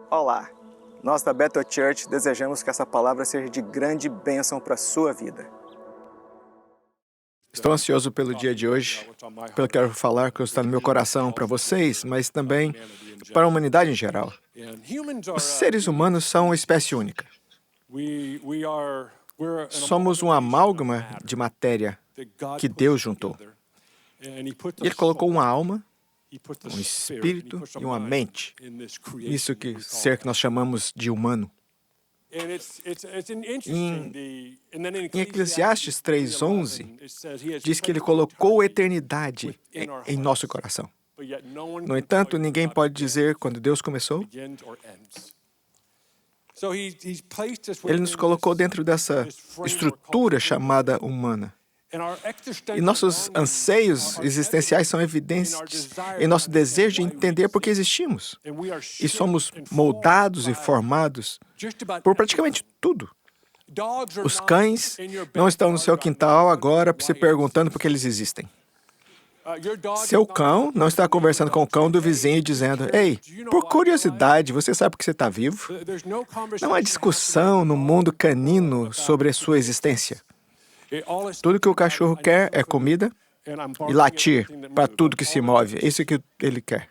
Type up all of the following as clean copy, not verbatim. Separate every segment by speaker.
Speaker 1: Olá! Nós da Bethel Church desejamos que essa palavra seja de grande bênção para a sua vida.
Speaker 2: Estou ansioso pelo dia de hoje, pelo que eu quero falar, que está no meu coração para vocês, mas também para a humanidade em geral. Os seres humanos são uma espécie única. Somos um amálgama de matéria que Deus juntou. Ele colocou uma alma, um espírito e uma mente. Isso que nós chamamos de humano. Em Eclesiastes 3:11, diz que ele colocou eternidade em nosso coração. No entanto, ninguém pode dizer quando Deus começou. Ele nos colocou dentro dessa estrutura chamada humana. E nossos anseios existenciais são evidentes em nosso desejo de entender por que existimos. E somos moldados e formados por praticamente tudo. Os cães não estão no seu quintal agora se perguntando por que eles existem. Seu cão não está conversando com o cão do vizinho e dizendo: "Ei, por curiosidade, você sabe por que você está vivo?" Não há discussão no mundo canino sobre a sua existência. Tudo que o cachorro quer é comida e latir para tudo que se move. É isso que ele quer.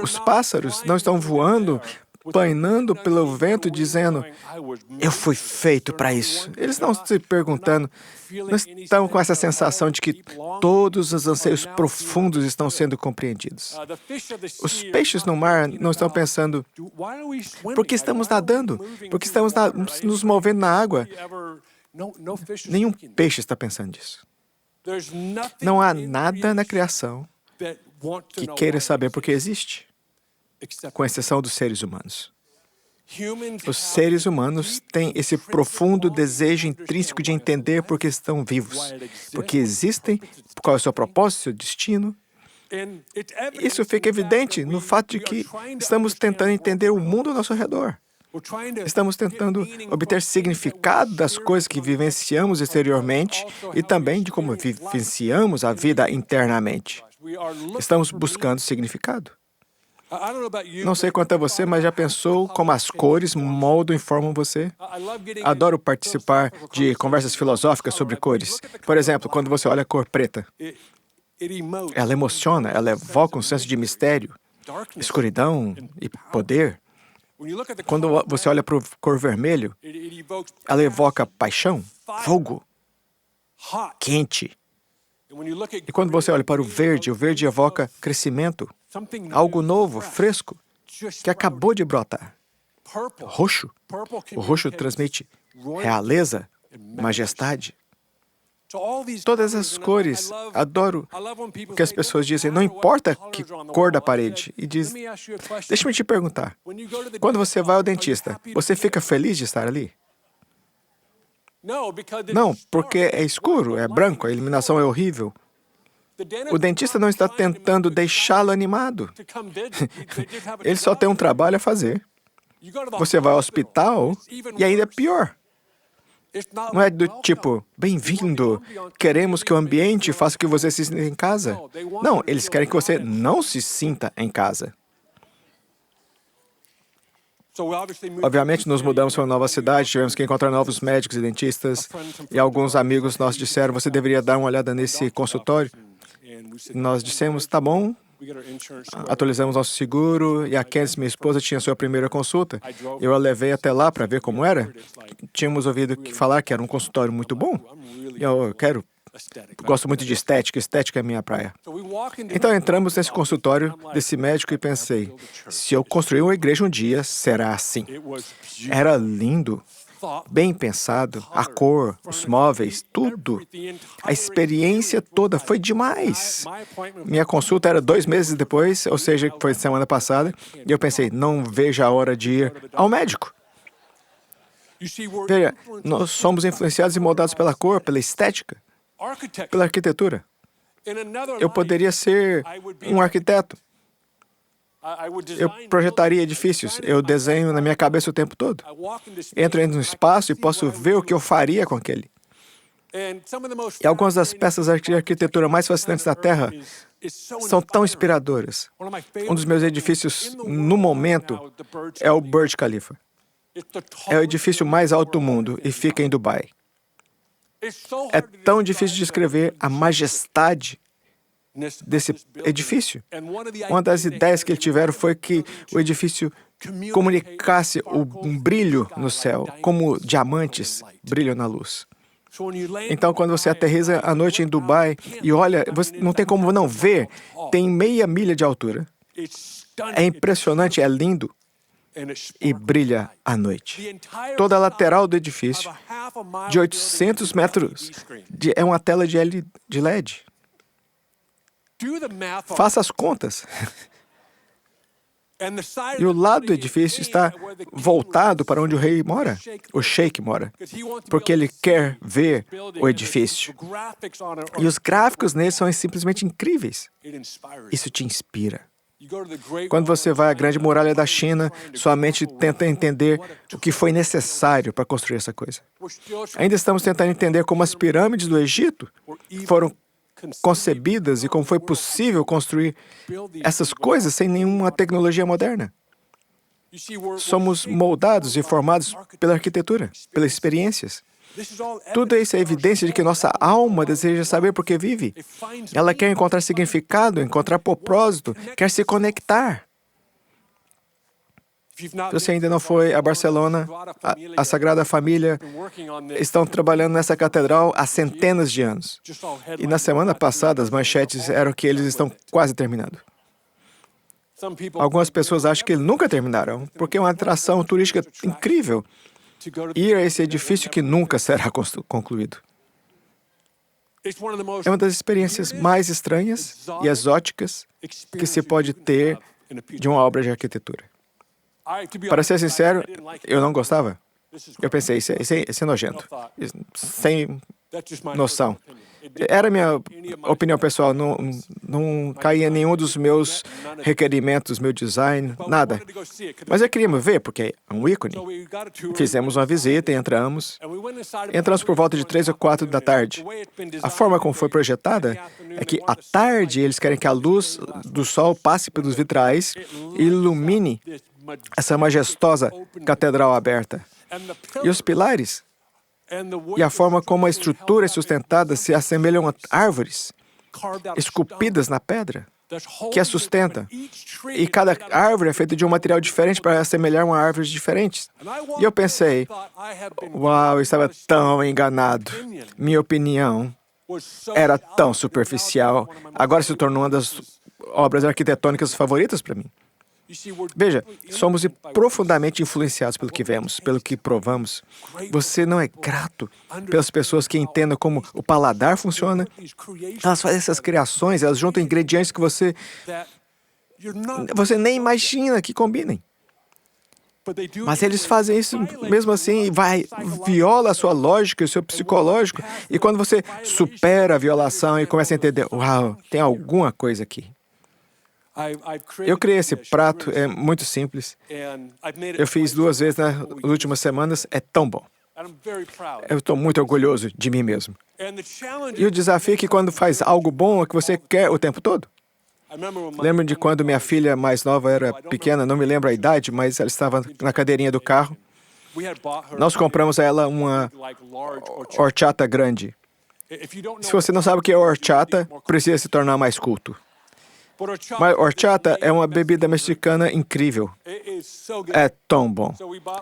Speaker 2: Os pássaros não estão voando, planeando pelo vento, dizendo: "Eu fui feito para isso." Eles não estão se perguntando, não estão com essa sensação de que todos os anseios profundos estão sendo compreendidos. Os peixes no mar não estão pensando: "Por que estamos nadando? Por que estamos nos movendo na água?" Nenhum peixe está pensando nisso. Não há nada na criação que queira saber por que existe, com exceção dos seres humanos. Os seres humanos têm esse profundo desejo intrínseco de entender por que estão vivos, por que existem, qual é o seu propósito, seu destino. Isso fica evidente no fato de que estamos tentando entender o mundo ao nosso redor. Estamos tentando obter significado das coisas que vivenciamos exteriormente e também de como vivenciamos a vida internamente. Estamos buscando significado. Não sei quanto a você, mas já pensou como as cores moldam e formam você? Adoro participar de conversas filosóficas sobre cores. Por exemplo, quando você olha a cor preta, ela emociona, ela evoca um senso de mistério, escuridão e poder. Quando você olha para a cor vermelho, ela evoca paixão, fogo, quente. E quando você olha para o verde evoca crescimento, algo novo, fresco, que acabou de brotar. Roxo. O roxo transmite realeza, majestade. Todas as cores, adoro o que as pessoas dizem, não importa que cor da parede. E diz: "Deixa-me te perguntar, quando você vai ao dentista, você fica feliz de estar ali?" Não, porque é escuro, é branco, a iluminação é horrível. O dentista não está tentando deixá-lo animado. Ele só tem um trabalho a fazer. Você vai ao hospital e ainda é pior. Não é do tipo: "Bem-vindo, queremos que o ambiente faça que você se sinta em casa." Não, eles querem que você não se sinta em casa. Obviamente, nos mudamos para uma nova cidade, tivemos que encontrar novos médicos e dentistas, e alguns amigos nossos disseram: "Você deveria dar uma olhada nesse consultório." Nós dissemos: "Tá bom." Atualizamos nosso seguro e a Candice, minha esposa, tinha sua primeira consulta. Eu a levei até lá para ver como era. Tínhamos ouvido falar que era um consultório muito bom. Eu gosto muito de estética, estética é minha praia. Então entramos nesse consultório desse médico e pensei: se eu construir uma igreja um dia, será assim. Era lindo, bem pensado, a cor, os móveis, tudo. A experiência toda foi demais. Minha consulta era 2 meses depois, ou seja, foi semana passada, e eu pensei: não vejo a hora de ir ao médico. Veja, nós somos influenciados e moldados pela cor, pela estética, pela arquitetura. Eu poderia ser um arquiteto. Eu projetaria edifícios, eu desenho na minha cabeça o tempo todo. Entro no espaço e posso ver o que eu faria com aquele. E algumas das peças de arquitetura mais fascinantes da Terra são tão inspiradoras. Um dos meus edifícios, no momento, é o Burj Khalifa. É o edifício mais alto do mundo e fica em Dubai. É tão difícil de descrever a majestade desse edifício. Uma das ideias que eles tiveram foi que o edifício comunicasse um brilho no céu, como diamantes brilham na luz. Então, quando você aterriza à noite em Dubai e olha, você não tem como não ver, tem meia milha de altura. É impressionante, é lindo e brilha à noite. Toda a lateral do edifício, de 800 metros, é uma tela de LED. Faça as contas. E o lado do edifício está voltado para onde o rei mora, o sheik mora, porque ele quer ver o edifício. E os gráficos nele são simplesmente incríveis. Isso te inspira. Quando você vai à Grande Muralha da China, sua mente tenta entender o que foi necessário para construir essa coisa. Ainda estamos tentando entender como as pirâmides do Egito foram concebidas e como foi possível construir essas coisas sem nenhuma tecnologia moderna. Somos moldados e formados pela arquitetura, pelas experiências. Tudo isso é evidência de que nossa alma deseja saber por que vive. Ela quer encontrar significado, encontrar propósito, quer se conectar. Se você ainda não foi a Barcelona, a Sagrada Família estão trabalhando nessa catedral há centenas de anos. E na semana passada, as manchetes eram que eles estão quase terminando. Algumas pessoas acham que eles nunca terminarão, porque é uma atração turística incrível ir a esse edifício que nunca será concluído. É uma das experiências mais estranhas e exóticas que se pode ter de uma obra de arquitetura. Para ser sincero, eu não gostava. Eu pensei, isso é nojento, sem noção. Era minha opinião pessoal, não caía em nenhum dos meus requerimentos, meu design, nada. Mas eu queria me ver, porque é um ícone. Fizemos uma visita e entramos. Entramos por volta de 3 ou 4 da tarde. A forma como foi projetada é que à tarde eles querem que a luz do sol passe pelos vitrais e ilumine essa majestosa catedral aberta. E os pilares e a forma como a estrutura é sustentada se assemelham a árvores esculpidas na pedra que a sustenta. E cada árvore é feita de um material diferente para assemelhar uma árvore diferente. E eu pensei, uau, eu estava tão enganado. Minha opinião era tão superficial. Agora se tornou uma das obras arquitetônicas favoritas para mim. Veja, somos profundamente influenciados pelo que vemos, pelo que provamos. Você não é grato pelas pessoas que entendam como o paladar funciona? Elas fazem essas criações, elas juntam ingredientes que você nem imagina que combinem. Mas eles fazem isso mesmo assim e viola a sua lógica, o seu psicológico. E quando você supera a violação e começa a entender, uau, tem alguma coisa aqui. Eu criei esse prato, é muito simples. Eu fiz 2 vezes nas últimas semanas, é tão bom. Eu estou muito orgulhoso de mim mesmo. E o desafio é que quando faz algo bom é que você quer o tempo todo. Lembro de quando minha filha mais nova era pequena, não me lembro a idade, mas ela estava na cadeirinha do carro. Nós compramos a ela uma horchata grande. Se você não sabe o que é horchata, precisa se tornar mais culto. Mas horchata é uma bebida mexicana incrível. É tão bom.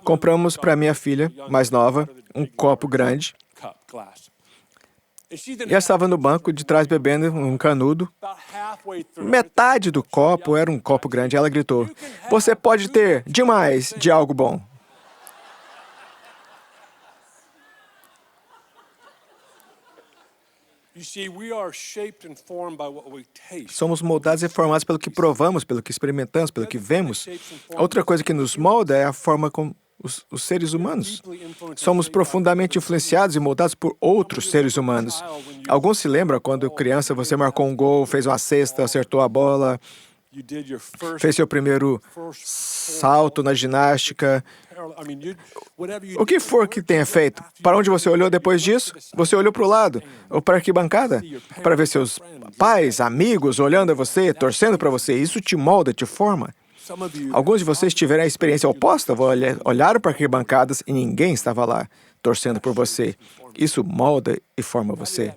Speaker 2: Compramos para minha filha mais nova um copo grande. E ela estava no banco de trás bebendo um canudo. Metade do copo era um copo grande. Ela gritou, "Você pode ter demais de algo bom." Somos moldados e formados pelo que provamos, pelo que experimentamos, pelo que vemos. Outra coisa que nos molda é a forma como os seres humanos. Somos profundamente influenciados e moldados por outros seres humanos. Alguns se lembram quando criança você marcou um gol, fez uma cesta, acertou a bola. fez seu primeiro salto na ginástica, o que for que tenha feito, para onde você olhou depois disso? Você olhou para o lado, ou para a arquibancada, para ver seus pais, amigos olhando a você, torcendo para você. Isso te molda, te forma. Alguns de vocês tiveram a experiência oposta, olharam para arquibancadas e ninguém estava lá, torcendo por você. Isso molda e forma você.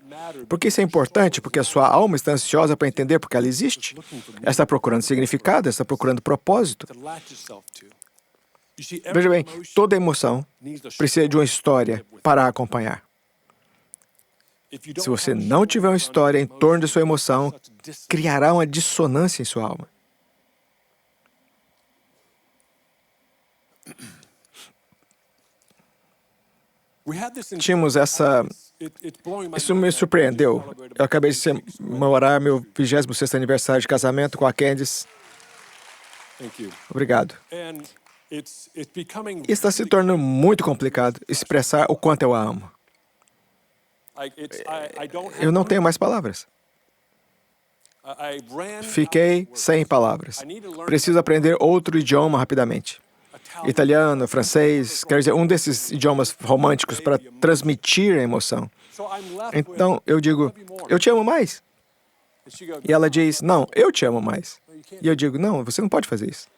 Speaker 2: Por que isso é importante? Porque a sua alma está ansiosa para entender porque ela existe. Ela está procurando significado, ela está procurando propósito. Veja bem, toda emoção precisa de uma história para a acompanhar. Se você não tiver uma história em torno de sua emoção, criará uma dissonância em sua alma. Tínhamos isso me surpreendeu. Eu acabei de comemorar meu 26º aniversário de casamento com a Candice. Obrigado. E está se tornando muito complicado expressar o quanto eu a amo. Eu não tenho mais palavras. Fiquei sem palavras. Preciso aprender outro idioma rapidamente. Italiano, francês, quer dizer, um desses idiomas românticos para transmitir a emoção. Então, eu digo, eu te amo mais. E ela diz, não, eu te amo mais. E eu digo, não, você não pode fazer isso.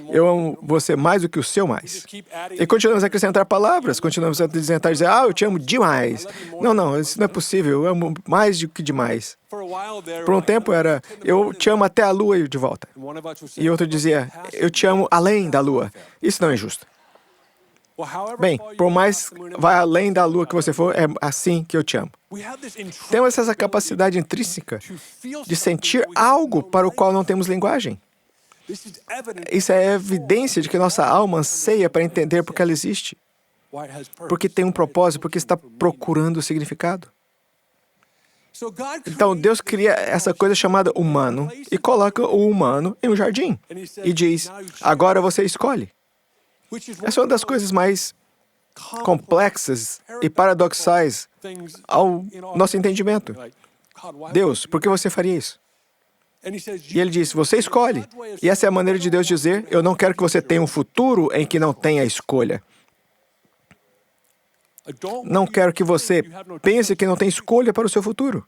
Speaker 2: Eu amo você mais do que o seu mais. E continuamos a acrescentar palavras, continuamos a dizer, eu te amo demais. Não, isso não é possível, eu amo mais do que demais. Por um tempo era, eu te amo até a lua e de volta. E outro dizia, eu te amo além da lua. Isso não é justo. Bem, por mais vai além da lua que você for, é assim que eu te amo. Temos essa capacidade intrínseca de sentir algo para o qual não temos linguagem. Isso é evidência de que nossa alma anseia para entender por que ela existe. Porque tem um propósito, porque está procurando significado. Então, Deus cria essa coisa chamada humano e coloca o humano em um jardim. E diz, agora você escolhe. Essa é uma das coisas mais complexas e paradoxais ao nosso entendimento. Deus, por que você faria isso? E ele diz, você escolhe. E essa é a maneira de Deus dizer, eu não quero que você tenha um futuro em que não tenha escolha. Não quero que você pense que não tem escolha para o seu futuro.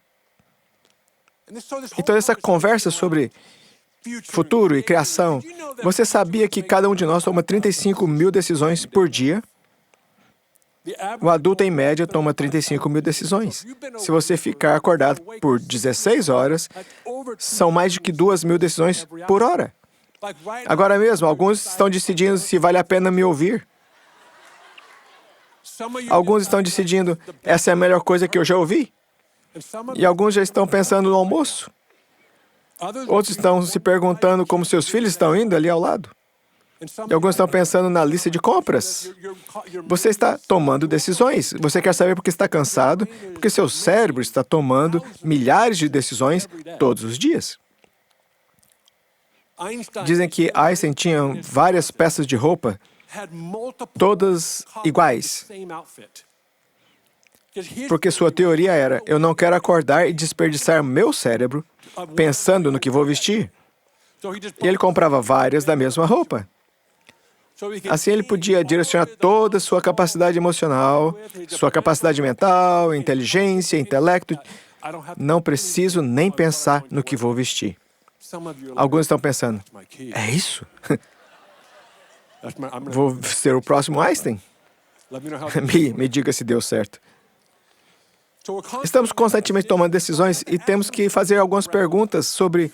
Speaker 2: Então, essa conversa sobre futuro e criação, você sabia que cada um de nós toma 35 mil decisões por dia? O adulto, em média, toma 35 mil decisões. Se você ficar acordado por 16 horas, são mais de que 2.000 decisões por hora. Agora mesmo, alguns estão decidindo se vale a pena me ouvir. Alguns estão decidindo, essa é a melhor coisa que eu já ouvi. E alguns já estão pensando no almoço. Outros estão se perguntando como seus filhos estão indo ali ao lado. E alguns estão pensando na lista de compras. Você está tomando decisões. Você quer saber por que está cansado? Porque seu cérebro está tomando milhares de decisões todos os dias. Dizem que Einstein tinha várias peças de roupa, todas iguais. Porque sua teoria era, eu não quero acordar e desperdiçar meu cérebro pensando no que vou vestir. E ele comprava várias da mesma roupa. Assim ele podia direcionar toda a sua capacidade emocional, sua capacidade mental, inteligência, intelecto. Não preciso nem pensar no que vou vestir. Alguns estão pensando, é isso? Vou ser o próximo Einstein? Me diga se deu certo. Estamos constantemente tomando decisões e temos que fazer algumas perguntas sobre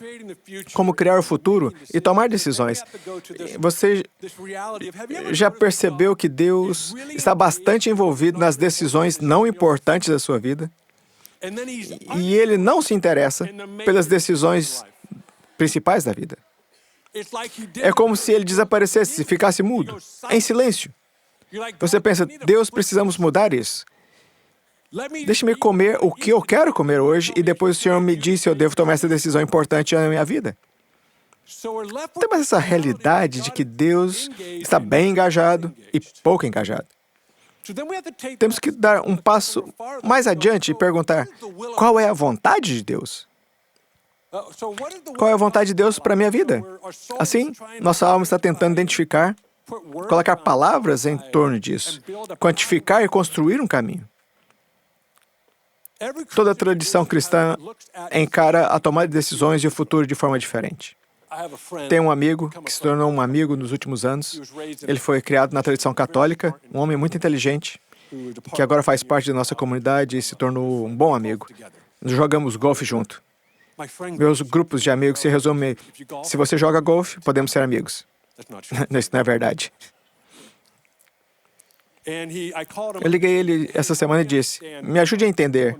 Speaker 2: como criar o futuro e tomar decisões. Você já percebeu que Deus está bastante envolvido nas decisões não importantes da sua vida? E Ele não se interessa pelas decisões principais da vida. É como se Ele desaparecesse, ficasse mudo, em silêncio. Você pensa, Deus, precisamos mudar isso. Deixe-me comer o que eu quero comer hoje e depois o Senhor me diz se eu devo tomar essa decisão importante na minha vida. Temos essa realidade de que Deus está bem engajado e pouco engajado. Temos que dar um passo mais adiante e perguntar, qual é a vontade de Deus? Qual é a vontade de Deus para a minha vida? Assim, nossa alma está tentando identificar, colocar palavras em torno disso, quantificar e construir um caminho. Toda tradição cristã encara a tomada de decisões e o futuro de forma diferente. Tenho um amigo que se tornou um amigo nos últimos anos. Ele foi criado na tradição católica, um homem muito inteligente, que agora faz parte da nossa comunidade e se tornou um bom amigo. Jogamos golfe junto. Meus grupos de amigos se resumem: se você joga golfe, podemos ser amigos. Isso não é verdade. Eu liguei ele essa semana e disse: me ajude a entender,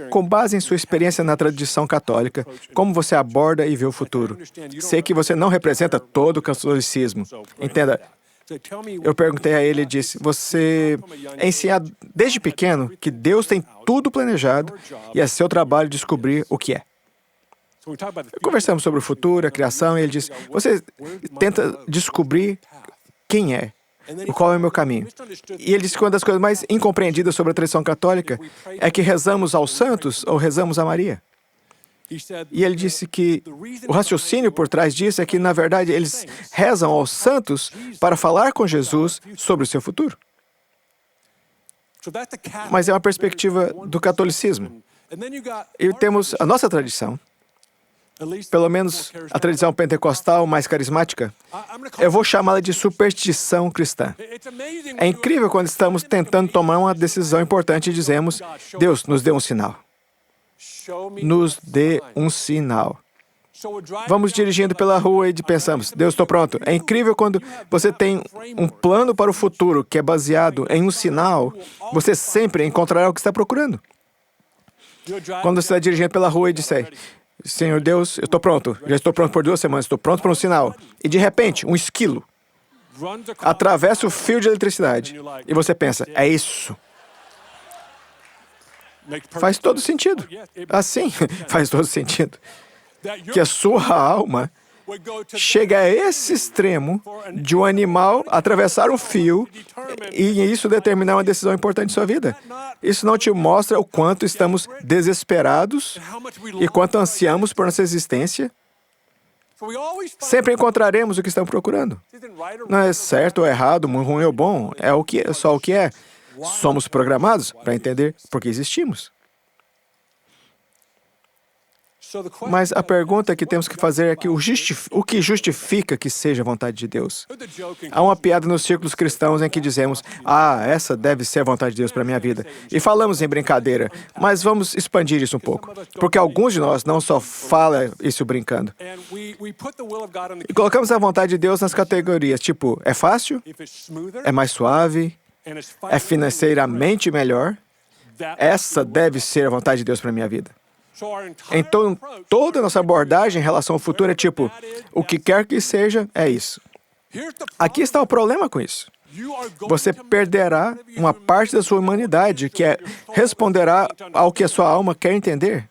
Speaker 2: com base em sua experiência na tradição católica, como você aborda e vê o futuro. Sei que você não representa todo o catolicismo. Entenda, eu perguntei a ele e disse: você é ensinado desde pequeno que Deus tem tudo planejado e é seu trabalho descobrir o que é. Conversamos sobre o futuro, a criação, e ele disse: você tenta descobrir quem é. Qual é o meu caminho? E ele disse que uma das coisas mais incompreendidas sobre a tradição católica é que rezamos aos santos ou rezamos a Maria. E ele disse que o raciocínio por trás disso é que, na verdade, eles rezam aos santos para falar com Jesus sobre o seu futuro. Mas é uma perspectiva do catolicismo. E temos a nossa tradição, pelo menos a tradição pentecostal mais carismática. Eu vou chamá-la de superstição cristã. É incrível quando estamos tentando tomar uma decisão importante e dizemos: Deus, nos dê um sinal. Nos dê um sinal. Vamos dirigindo pela rua e pensamos: Deus, estou pronto. É incrível quando você tem um plano para o futuro que é baseado em um sinal, você sempre encontrará o que está procurando. Quando você está dirigindo pela rua e disser: Senhor Deus, eu estou pronto. Já estou pronto por 2 semanas, estou pronto para um sinal. E de repente, um esquilo atravessa o fio de eletricidade. E você pensa: é isso. Faz todo sentido. Assim, faz todo sentido. Que a sua alma chega a esse extremo de um animal atravessar um fio e isso determinar uma decisão importante em sua vida. Isso não te mostra o quanto estamos desesperados e quanto ansiamos por nossa existência? Sempre encontraremos o que estamos procurando. Não é certo ou errado, ruim ou bom, é o que é, só o que é. Somos programados para entender por que existimos. Mas a pergunta que temos que fazer é que o que justifica que seja a vontade de Deus? Há uma piada nos círculos cristãos em que dizemos: essa deve ser a vontade de Deus para a minha vida. E falamos em brincadeira, mas vamos expandir isso um pouco. Porque alguns de nós não só falam isso brincando. E colocamos a vontade de Deus nas categorias, tipo, é fácil? É mais suave? É financeiramente melhor? Essa deve ser a vontade de Deus para a minha vida. Então, toda a nossa abordagem em relação ao futuro é tipo: o que quer que seja, é isso. Aqui está o problema com isso. Você perderá uma parte da sua humanidade, que responderá ao que a sua alma quer entender.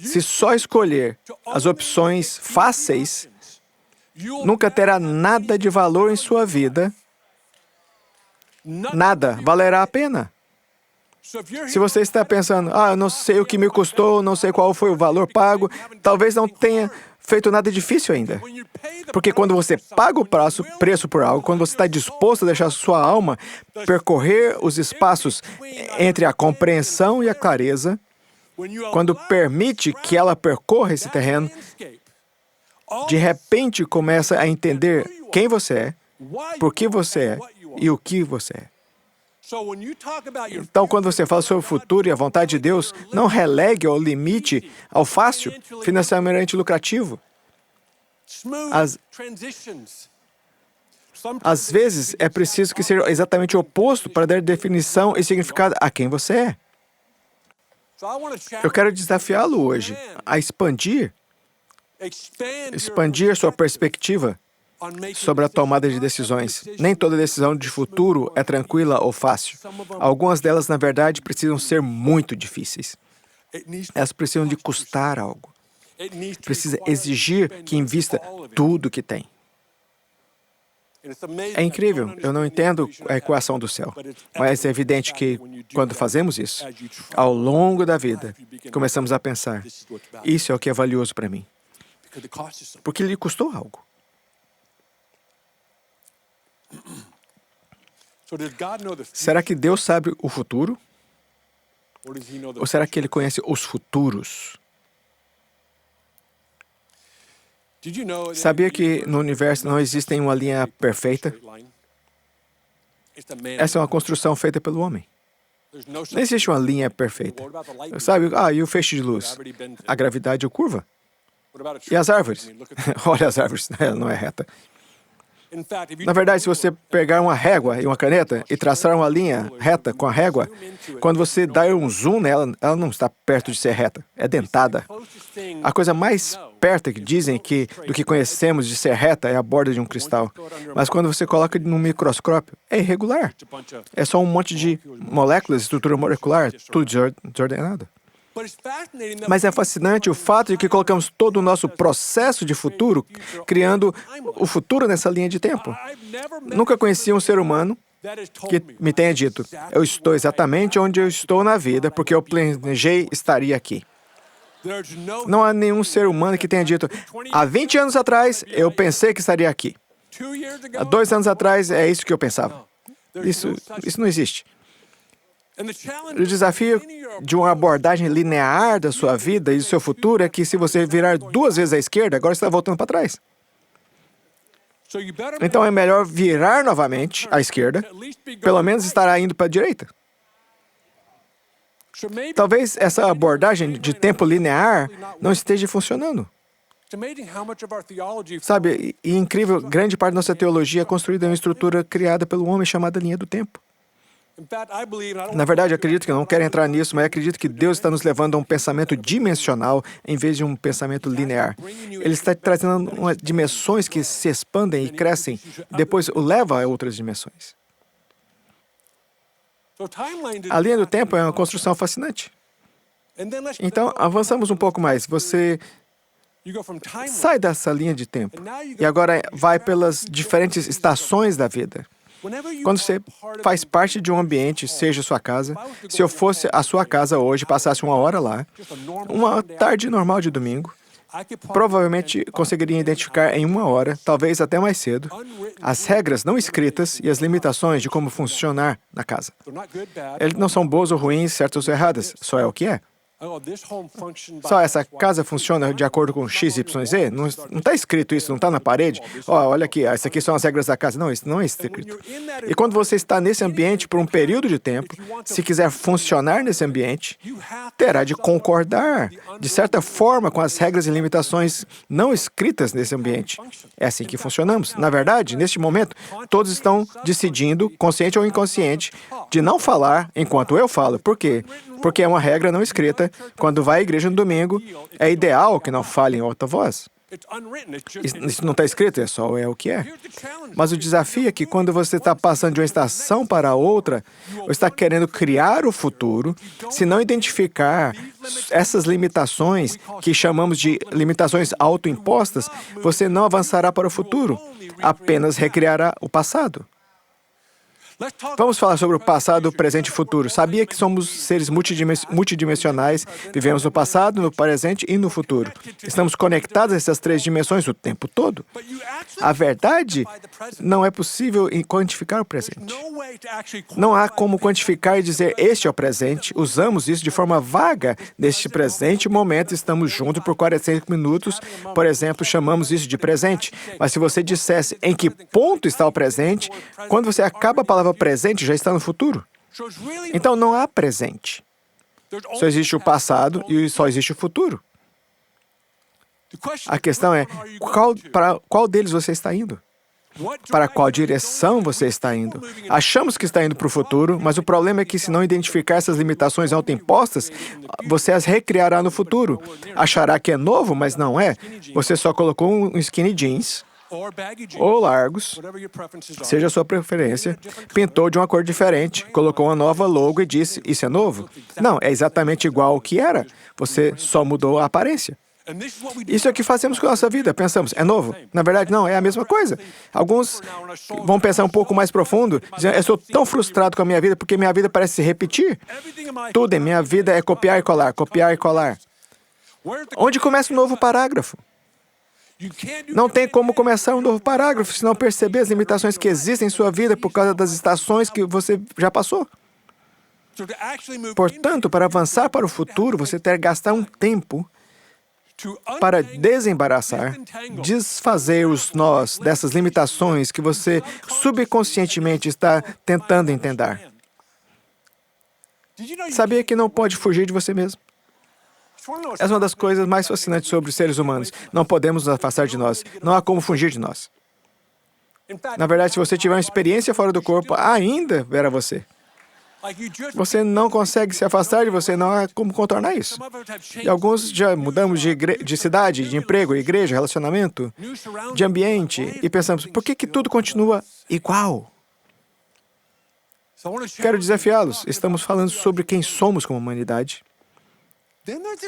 Speaker 2: Se só escolher as opções fáceis, nunca terá nada de valor em sua vida. Nada valerá a pena. Se você está pensando: eu não sei o que me custou, não sei qual foi o valor pago, talvez não tenha feito nada difícil ainda. Porque quando você paga o preço por algo, quando você está disposto a deixar sua alma percorrer os espaços entre a compreensão e a clareza, quando permite que ela percorra esse terreno, de repente começa a entender quem você é, por que você é e o que você é. Então, quando você fala sobre o futuro e a vontade de Deus, não relegue ou limite ao fácil, financeiramente lucrativo. Às vezes, é preciso que seja exatamente o oposto para dar definição e significado a quem você é. Eu quero desafiá-lo hoje a expandir sua perspectiva sobre a tomada de decisões. Nem toda decisão de futuro é tranquila ou fácil. Algumas delas, na verdade, precisam ser muito difíceis. Elas precisam de custar algo. Precisa exigir que invista tudo que tem. É incrível, eu não entendo a equação do céu, mas é evidente que, quando fazemos isso, ao longo da vida, começamos a pensar, isso é o que é valioso para mim, porque lhe custou algo. Será que Deus sabe o futuro? Ou será que Ele conhece os futuros? Sabia que no universo não existe uma linha perfeita? Essa é uma construção feita pelo homem. Não existe uma linha perfeita. Sabe, e o feixe de luz? A gravidade é curva. E as árvores? Olha as árvores, ela não é reta. Na verdade, se você pegar uma régua e uma caneta e traçar uma linha reta com a régua, quando você dá um zoom nela, ela não está perto de ser reta, é dentada. A coisa mais perto que dizem do que conhecemos de ser reta é a borda de um cristal. Mas quando você coloca no microscópio, é irregular. É só um monte de moléculas, estrutura molecular, tudo desordenado. Mas é fascinante o fato de que colocamos todo o nosso processo de futuro, criando o futuro nessa linha de tempo. Nunca conheci um ser humano que me tenha dito, eu estou exatamente onde eu estou na vida, porque eu planejei estaria aqui. Não há nenhum ser humano que tenha dito, há 20 anos atrás, eu pensei que estaria aqui. Há 2 anos atrás, é isso que eu pensava. Isso não existe. O desafio de uma abordagem linear da sua vida e do seu futuro é que se você virar 2 vezes à esquerda, agora você está voltando para trás. Então é melhor virar novamente à esquerda, pelo menos estará indo para a direita. Talvez essa abordagem de tempo linear não esteja funcionando. Sabe, e incrível, grande parte da nossa teologia é construída em uma estrutura criada pelo homem chamada linha do tempo. Na verdade, eu acredito que eu não quero entrar nisso, mas eu acredito que Deus está nos levando a um pensamento dimensional em vez de um pensamento linear. Ele está trazendo dimensões que se expandem e crescem, depois o leva a outras dimensões. A linha do tempo é uma construção fascinante. Então, avançamos um pouco mais. Você sai dessa linha de tempo e agora vai pelas diferentes estações da vida. Quando você faz parte de um ambiente, seja sua casa, se eu fosse a sua casa hoje e passasse 1 hora lá, uma tarde normal de domingo, provavelmente conseguiria identificar em 1 hora, talvez até mais cedo, as regras não escritas e as limitações de como funcionar na casa. Eles não são boas ou ruins, certas ou erradas, só é o que é. Só essa casa funciona de acordo com X, Y, Z? Não está escrito isso, não está na parede? Olha aqui, essas aqui são as regras da casa. Não, isso não é escrito. E quando você está nesse ambiente por um período de tempo, se quiser funcionar nesse ambiente, terá de concordar, de certa forma, com as regras e limitações não escritas nesse ambiente. É assim que funcionamos. Na verdade, neste momento, todos estão decidindo, consciente ou inconsciente, de não falar enquanto eu falo. Por quê? Porque é uma regra não escrita. Quando vai à igreja no domingo, é ideal que não fale em alta voz. Isso não está escrito, só é o que é. Mas o desafio é que quando você está passando de uma estação para outra, ou está querendo criar o futuro, se não identificar essas limitações, que chamamos de limitações autoimpostas, você não avançará para o futuro, apenas recriará o passado. Vamos falar sobre o passado, o presente e o futuro. Sabia que somos seres multidimensionais, vivemos no passado, no presente e no futuro. Estamos conectados a essas 3 dimensões o tempo todo. A verdade, não é possível quantificar o presente. Não há como quantificar e dizer, este é o presente. Usamos isso de forma vaga. Neste presente momento, estamos juntos por 45 minutos. Por exemplo, chamamos isso de presente. Mas se você dissesse em que ponto está o presente, quando você acaba a palavra presente, já está no futuro. Então não há presente. Só existe o passado e só existe o futuro. A questão é, para qual deles você está indo? Para qual direção você está indo? Achamos que está indo para o futuro, mas o problema é que se não identificar essas limitações autoimpostas, você as recriará no futuro. Achará que é novo, mas não é. Você só colocou um skinny jeans ou largos, seja a sua preferência, pintou de uma cor diferente, colocou uma nova logo e disse, isso é novo? Não, é exatamente igual ao que era. Você só mudou a aparência. Isso é o que fazemos com a nossa vida. Pensamos, é novo? Na verdade, não, é a mesma coisa. Alguns vão pensar um pouco mais profundo, dizendo, eu sou tão frustrado com a minha vida porque minha vida parece se repetir. Tudo em minha vida é copiar e colar, copiar e colar. Onde começa um novo parágrafo? Não tem como começar um novo parágrafo se não perceber as limitações que existem em sua vida por causa das estações que você já passou. Portanto, para avançar para o futuro, você terá que gastar um tempo para desembaraçar, desfazer os nós dessas limitações que você subconscientemente está tentando entender. Sabia que não pode fugir de você mesmo? Essa é uma das coisas mais fascinantes sobre os seres humanos. Não podemos nos afastar de nós. Não há como fugir de nós. Na verdade, se você tiver uma experiência fora do corpo, ainda verá você. Você não consegue se afastar de você, não há como contornar isso. E alguns já mudamos de cidade, de emprego, igreja, relacionamento, de ambiente, e pensamos, por que tudo continua igual? Quero desafiá-los. Estamos falando sobre quem somos como humanidade.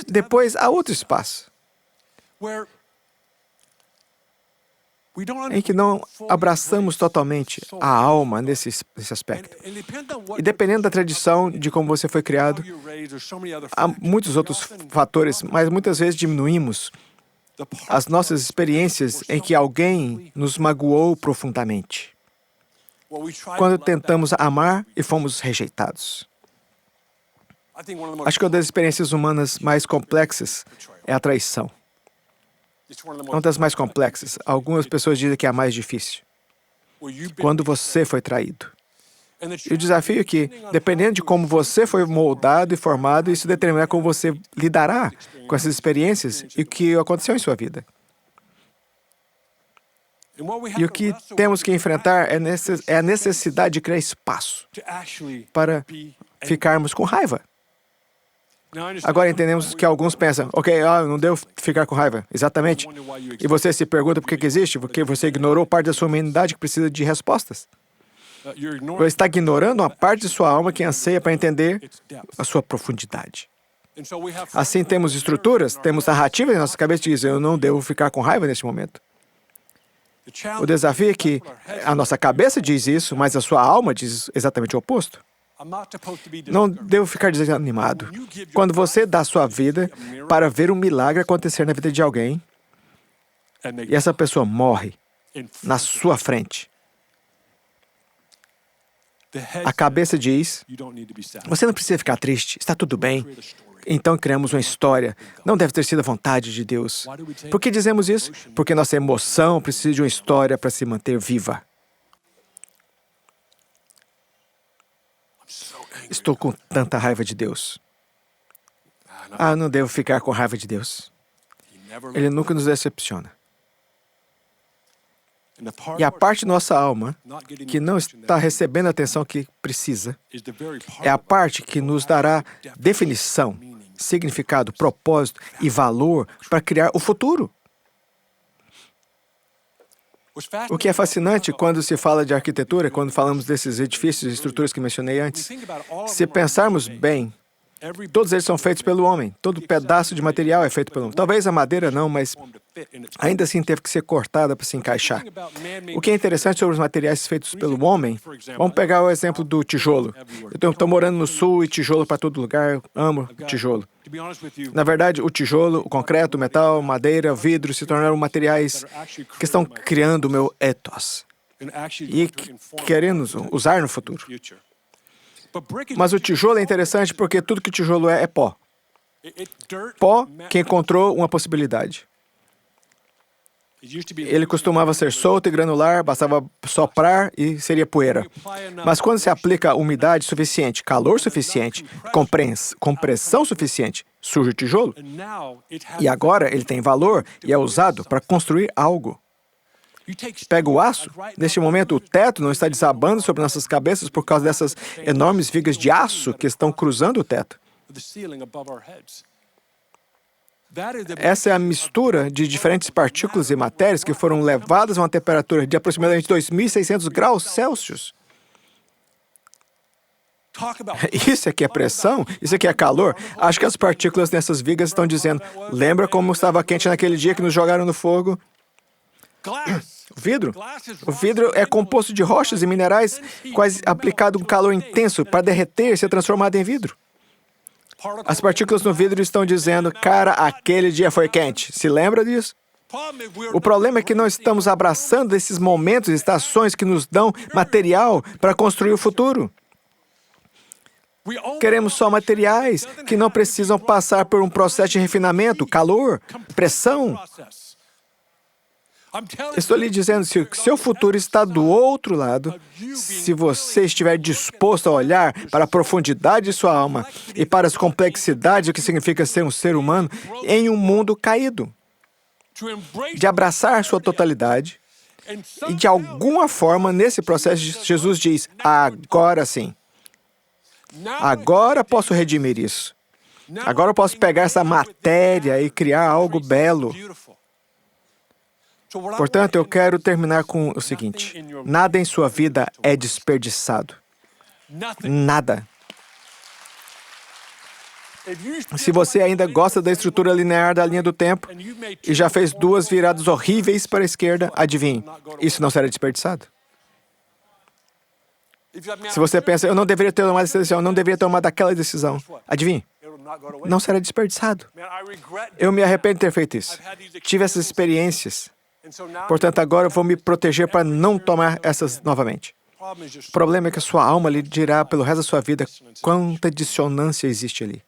Speaker 2: Depois, há outro espaço em que não abraçamos totalmente a alma nesse aspecto. E dependendo da tradição, de como você foi criado, há muitos outros fatores, mas muitas vezes diminuímos as nossas experiências em que alguém nos magoou profundamente, quando tentamos amar e fomos rejeitados. Acho que uma das experiências humanas mais complexas é a traição. Uma das mais complexas. Algumas pessoas dizem que é a mais difícil. Quando você foi traído. E o desafio é que, dependendo de como você foi moldado e formado, isso determina como você lidará com essas experiências e o que aconteceu em sua vida. E o que temos que enfrentar é a necessidade de criar espaço para ficarmos com raiva. Agora entendemos que alguns pensam, ok, não devo ficar com raiva. Exatamente. E você se pergunta por que existe, porque você ignorou parte da sua humanidade que precisa de respostas. Você está ignorando uma parte de sua alma que anseia para entender a sua profundidade. Assim, temos estruturas, temos narrativas em nossa cabeça que dizem, eu não devo ficar com raiva neste momento. O desafio é que a nossa cabeça diz isso, mas a sua alma diz exatamente o oposto. Não devo ficar desanimado. Quando você dá sua vida para ver um milagre acontecer na vida de alguém, e essa pessoa morre na sua frente, a cabeça diz, você não precisa ficar triste, está tudo bem. Então criamos uma história. Não deve ter sido a vontade de Deus. Por que dizemos isso? Porque nossa emoção precisa de uma história para se manter viva. Estou com tanta raiva de Deus. Não devo ficar com raiva de Deus. Ele nunca nos decepciona. E a parte de nossa alma que não está recebendo a atenção que precisa é a parte que nos dará definição, significado, propósito e valor para criar o futuro. O que é fascinante quando se fala de arquitetura, quando falamos desses edifícios e estruturas que mencionei antes, se pensarmos bem, todos eles são feitos pelo homem. Todo pedaço de material é feito pelo homem. Talvez a madeira não, mas ainda assim teve que ser cortada para se encaixar. O que é interessante sobre os materiais feitos pelo homem, vamos pegar o exemplo do tijolo. Eu estou morando no sul e tijolo para todo lugar, eu amo tijolo. Na verdade, o tijolo, o concreto, o metal, madeira, o vidro se tornaram materiais que estão criando o meu ethos e querendo usar no futuro. Mas o tijolo é interessante porque tudo que o tijolo é pó. Pó que encontrou uma possibilidade. Ele costumava ser solto e granular, bastava soprar e seria poeira. Mas quando se aplica umidade suficiente, calor suficiente, compressão suficiente, surge o tijolo. E agora ele tem valor e é usado para construir algo. Pega o aço, neste momento o teto não está desabando sobre nossas cabeças por causa dessas enormes vigas de aço que estão cruzando o teto. Essa é a mistura de diferentes partículas e matérias que foram levadas a uma temperatura de aproximadamente 2.600 graus Celsius. Isso aqui é pressão? Isso aqui é calor? Acho que as partículas nessas vigas estão dizendo, lembra como estava quente naquele dia que nos jogaram no fogo? O vidro é composto de rochas e minerais, quase aplicado um calor intenso para derreter e ser transformado em vidro. As partículas no vidro estão dizendo, cara, aquele dia foi quente. Se lembra disso? O problema é que não estamos abraçando esses momentos e estações que nos dão material para construir o futuro. Queremos só materiais que não precisam passar por um processo de refinamento, calor, pressão. Estou lhe dizendo, se o seu futuro está do outro lado, se você estiver disposto a olhar para a profundidade de sua alma e para as complexidades do que significa ser um ser humano em um mundo caído, de abraçar sua totalidade, e de alguma forma, nesse processo, Jesus diz, agora sim, agora posso redimir isso. Agora eu posso pegar essa matéria e criar algo belo. Portanto, eu quero terminar com o seguinte. Nada em sua vida é desperdiçado. Nada. Se você ainda gosta da estrutura linear da linha do tempo e já fez 2 viradas horríveis para a esquerda, adivinhe, isso não será desperdiçado. Se você pensa, eu não deveria ter tomado essa decisão, eu não deveria ter tomado aquela decisão, adivinhe, não será desperdiçado. Eu me arrependo de ter feito isso. Tive essas experiências. Portanto, agora eu vou me proteger para não tomar essas novamente. O problema é que a sua alma lhe dirá pelo resto da sua vida quanta dissonância existe ali.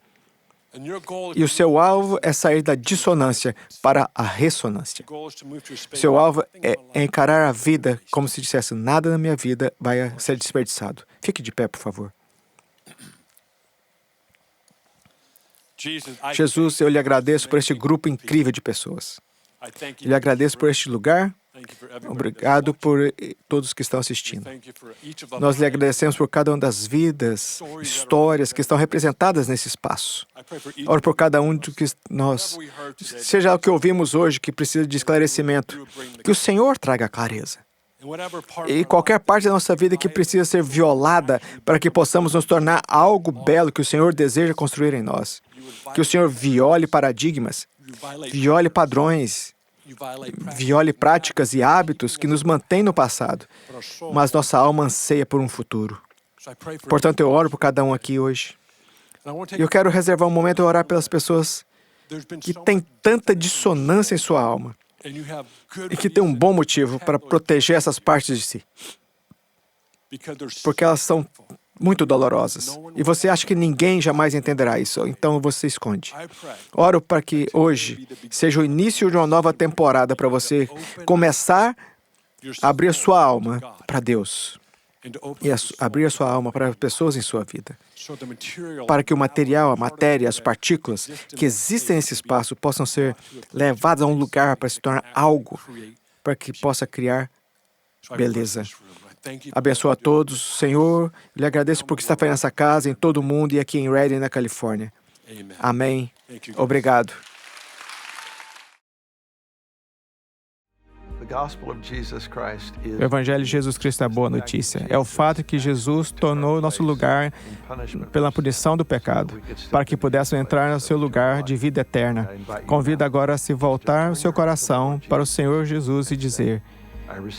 Speaker 2: E o seu alvo é sair da dissonância para a ressonância. O seu alvo é encarar a vida como se dissesse, nada na minha vida vai ser desperdiçado. Fique de pé, por favor. Jesus, eu lhe agradeço por este grupo incrível de pessoas. Eu lhe agradeço por este lugar. Obrigado por todos que estão assistindo. Nós lhe agradecemos por cada uma das vidas, histórias que estão representadas nesse espaço. Oro por cada um de que nós, seja o que ouvimos hoje, que precisa de esclarecimento, que o Senhor traga clareza. E qualquer parte da nossa vida que precisa ser violada para que possamos nos tornar algo belo que o Senhor deseja construir em nós. Que o Senhor viole paradigmas, viole padrões, viole práticas e hábitos que nos mantêm no passado, mas nossa alma anseia por um futuro. Portanto, eu oro por cada um aqui hoje. E eu quero reservar um momento e orar pelas pessoas que têm tanta dissonância em sua alma e que têm um bom motivo para proteger essas partes de si, porque elas são muito dolorosas. E você acha que ninguém jamais entenderá isso, então você esconde. Oro para que hoje seja o início de uma nova temporada para você começar a abrir a sua alma para Deus e abrir a sua alma para pessoas em sua vida, para que o material, a matéria, as partículas que existem nesse espaço possam ser levadas a um lugar para se tornar algo, para que possa criar beleza. Abençoa a todos, Senhor. Lhe agradeço por que está fazendo nessa casa, em todo o mundo e aqui em Redding, na Califórnia. Amém. Obrigado. O Evangelho de Jesus Cristo é a boa notícia. É o fato que Jesus tornou nosso lugar pela punição do pecado, para que pudéssemos entrar no seu lugar de vida eterna. Convido agora a se voltar o seu coração para o Senhor Jesus e dizer: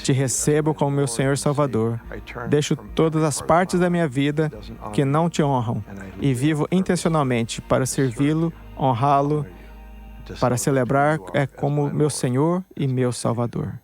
Speaker 2: te recebo como meu Senhor Salvador. Deixo todas as partes da minha vida que não te honram e vivo intencionalmente para servi-lo, honrá-lo, para celebrar como meu Senhor e meu Salvador.